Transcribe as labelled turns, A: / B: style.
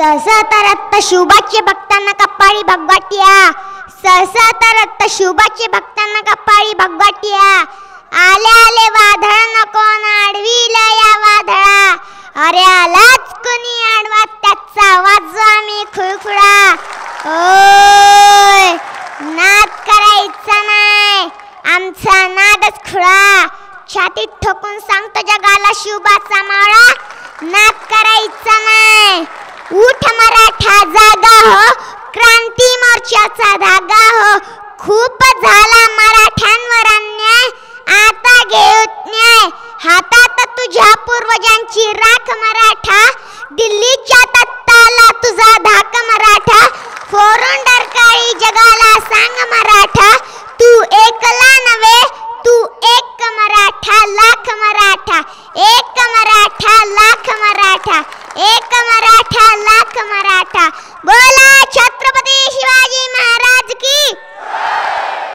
A: सहसहता शुभाचे भक्तांना कपाळी भगवाटिया, सहसहता शुभाचे भक्तांना कपाळी भगवाटिया. आले आले वादळ नको आडवीला या वादळा, अरे आलाच कोणी आडवा त्याचा आवाज आम्ही खुळखुळा. ओय नाद करायचा नाही, आमचा नादच खुळा. छातीत ठोकून सांगतो जगाला शुभाचा माळा, नाद करायचा नाही. उठ मराठा जागा हो, क्रांती मोर्चाचा धागा हो. खूप झाला मराठ्यांवर अन्याय, आता घेऊत न्याय. हातात तुझ्या पूर्वजांची राख मराठा, दिल्लीच्या तत्ताला तुझा धाक मराठा. फोडून डरकाळी जगाला सांग मराठा, तू एकला नव्हे तू एक मराठा.